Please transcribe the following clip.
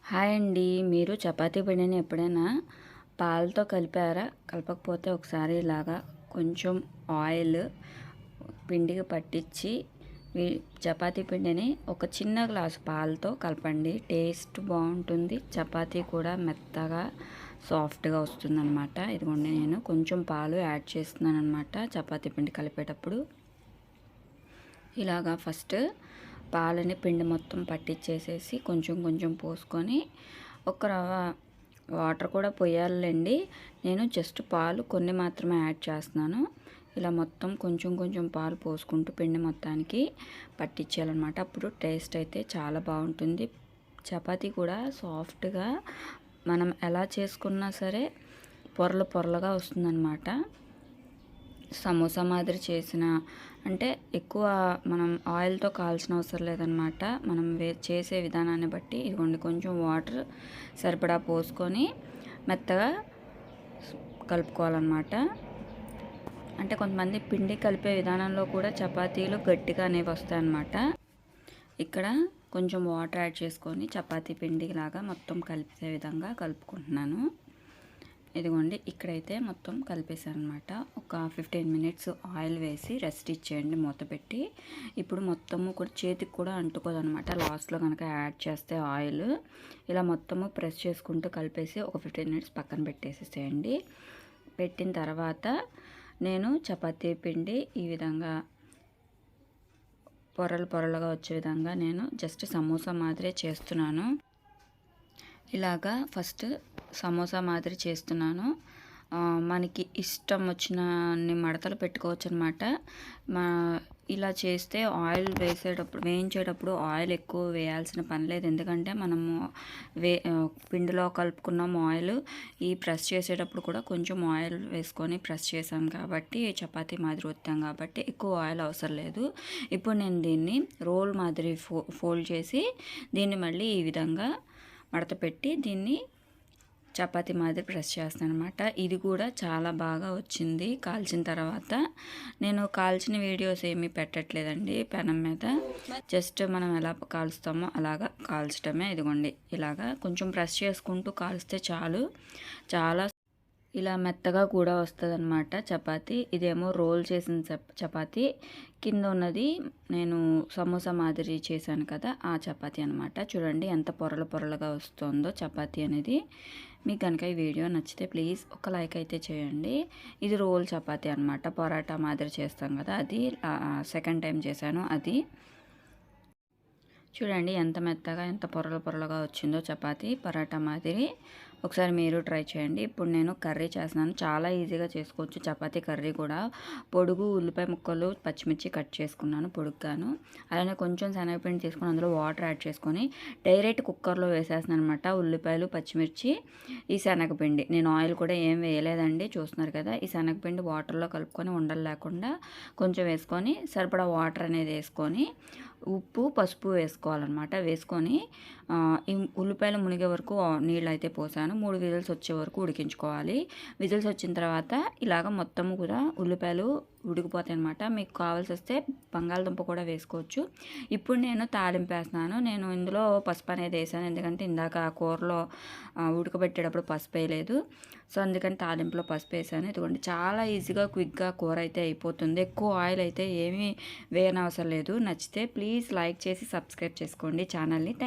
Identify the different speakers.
Speaker 1: Hi అండి. మీరు చపాతీ పిండిని ఎప్పుడైనా పాలతో కలిపారా? కలపకపోతే ఒకసారి ఇలాగా కొంచెం ఆయిల్ పిండికి పట్టించి చపాతీ పిండిని ఒక చిన్న గ్లాసు పాలతో కలపండి. టేస్ట్ బాగుంటుంది. చపాతీ కూడా మెత్తగా సాఫ్ట్గా వస్తుందన్నమాట. ఇదిగోండి, నేను కొంచెం పాలు యాడ్ చేస్తున్నాను అనమాట చపాతీ పిండి కలిపేటప్పుడు. ఇలాగా ఫస్ట్ పాలని పిండి మొత్తం పట్టించేసేసి కొంచెం కొంచెం పోసుకొని ఒక రవ్వ వాటర్ కూడా పోయాలండి. నేను జస్ట్ పాలు కొన్ని మాత్రమే యాడ్ చేస్తున్నాను. ఇలా మొత్తం కొంచెం కొంచెం పాలు పోసుకుంటూ పిండి మొత్తానికి పట్టించాలన్నమాట. అప్పుడు టేస్ట్ అయితే చాలా బాగుంటుంది. చపాతీ కూడా సాఫ్ట్గా మనం ఎలా చేసుకున్నా సరే పొరలు పొరలుగా వస్తుందన్నమాట. సమోసా మాదిరి చేసిన అంటే ఎక్కువ మనం ఆయిల్తో కాల్చిన అవసరం లేదనమాట. మనం చేసే విధానాన్ని బట్టి ఇదిగోండి కొంచెం వాటర్ సరిపడా పోసుకొని మెత్తగా కలుపుకోవాలన్నమాట. అంటే కొంతమంది పిండి కలిపే విధానంలో కూడా చపాతీలు గట్టిగా అనేవి వస్తాయన్నమాట. ఇక్కడ కొంచెం వాటర్ యాడ్ చేసుకొని చపాతీ పిండిలాగా మొత్తం కలిపే విధంగా కలుపుకుంటున్నాను. ఇదిగోండి, ఇక్కడైతే మొత్తం కలిపేసాను అనమాట. ఒక 15 మినిట్స్ ఆయిల్ వేసి రెస్ట్ ఇచ్చేయండి మూత పెట్టి. ఇప్పుడు మొత్తము కూడా చేతికి కూడా అంటుకోదనమాట లాస్ట్లో కనుక యాడ్ చేస్తే ఆయిల్. ఇలా మొత్తము ప్రెస్ చేసుకుంటూ కలిపేసి ఒక 15 మినిట్స్ పక్కన పెట్టేసేసేయండి. పెట్టిన తర్వాత నేను చపాతీ పిండి ఈ విధంగా పొరలు పొరలుగా వచ్చే విధంగా నేను జస్ట్ సమోసా మాదిరి చేస్తున్నాను. ఇలాగా ఫస్ట్ సమోసా మాదిరి చేస్తున్నాను. మనకి ఇష్టం వచ్చిన అన్ని మడతలు పెట్టుకోవచ్చు అనమాట. ఇలా చేస్తే ఆయిల్ వేయించేటప్పుడు ఆయిల్ ఎక్కువ వేయాల్సిన పని లేదు. ఎందుకంటే మనము పిండిలో కలుపుకున్నాము ఆయిల్. ఈ ప్రెస్ చేసేటప్పుడు కూడా కొంచెం ఆయిల్ వేసుకొని ప్రెస్ చేసాం కాబట్టి చపాతీ మాదిరి వస్తాం కాబట్టి ఎక్కువ ఆయిల్ అవసరం లేదు. ఇప్పుడు నేను దీన్ని రోల్ మాదిరి ఫోల్డ్ చేసి దీన్ని మళ్ళీ ఈ విధంగా మడత పెట్టి దీన్ని చపాతీ మాదిరి ప్రెస్ చేస్తాను అనమాట. ఇది కూడా చాలా బాగా వచ్చింది కాల్చిన తర్వాత. నేను కాల్చిన వీడియోస్ ఏమీ పెట్టట్లేదండి పెనం మీద. జస్ట్ మనం ఎలా కాల్స్తామో అలాగా కాల్చడమే. ఇదిగోండి, ఇలాగా కొంచెం ప్రెస్ చేసుకుంటూ కాల్స్తే చాలు. చాలా ఇలా మెత్తగా కూడా వస్తుంది అనమాట చపాతీ. ఇదేమో రోల్ చేసిన చపాతీ. కింద ఉన్నది నేను సమోసా మాదిరి చేశాను కదా, ఆ చపాతీ అనమాట. చూడండి ఎంత పొరలు పొరలుగా వస్తుందో చపాతీ అనేది. మీకు కనుక ఈ వీడియో నచ్చితే ప్లీజ్ ఒక లైక్ అయితే చేయండి. ఇది రోల్ చపాతీ అనమాట. పరోటా మాదిరి చేస్తాం కదా, అది సెకండ్ టైం చేశాను. అది చూడండి ఎంత మెత్తగా ఎంత పొరలు పొరలుగా వచ్చిందో చపాతీ పరోటా మాదిరి. ఒకసారి మీరు ట్రై చేయండి. ఇప్పుడు నేను కర్రీ చేస్తున్నాను. చాలా ఈజీగా చేసుకోవచ్చు చపాతీ కర్రీ కూడా. పొడుగు ఉల్లిపాయ ముక్కలు పచ్చిమిర్చి కట్ చేసుకున్నాను పొడుగ్గాను. అలానే కొంచెం శనగపిండి తీసుకుని అందులో వాటర్ యాడ్ చేసుకొని డైరెక్ట్ కుక్కర్లో వేసేస్తున్నాను అనమాట. ఉల్లిపాయలు పచ్చిమిర్చి ఈ శనగపిండి, నేను ఆయిల్ కూడా ఏం వేయలేదండి, చూస్తున్నారు కదా. ఈ శనగపిండి వాటర్లో కలుపుకొని ఉండలు లేకుండా కొంచెం వేసుకొని సరిపడా వాటర్ అనేది వేసుకొని ఉప్పు పసుపు వేసుకోవాలన్నమాట. వేసుకొని ఈ ఉల్లిపాయలు మునిగే వరకు నీళ్ళు అయితే పోసాను. 3 విజిల్స్ వచ్చే వరకు ఉడికించుకోవాలి. విజిల్స్ వచ్చిన తర్వాత ఇలాగ మొత్తము కూడా ఉల్లిపాయలు ఉడికిపోతాయి అనమాట. మీకు కావాల్సి వస్తే బంగాళదుంప కూడా వేసుకోవచ్చు. ఇప్పుడు నేను తాలింపు వేస్తున్నాను. నేను ఇందులో పసుపు అనేది వేసాను, ఎందుకంటే ఇందాక కూరలో ఉడకబెట్టేటప్పుడు పసుపు వేయలేదు. సో అందుకని తాలింపులో పసుపు వేసాను. ఇదిగోండి, చాలా ఈజీగా క్విక్గా కూర అయితే అయిపోతుంది. ఎక్కువ ఆయిల్ అయితే ఏమీ వేయనవసరం లేదు. నచ్చితే ప్లీజ్ లైక్ చేసి సబ్స్క్రైబ్ చేసుకోండి ఛానల్ని.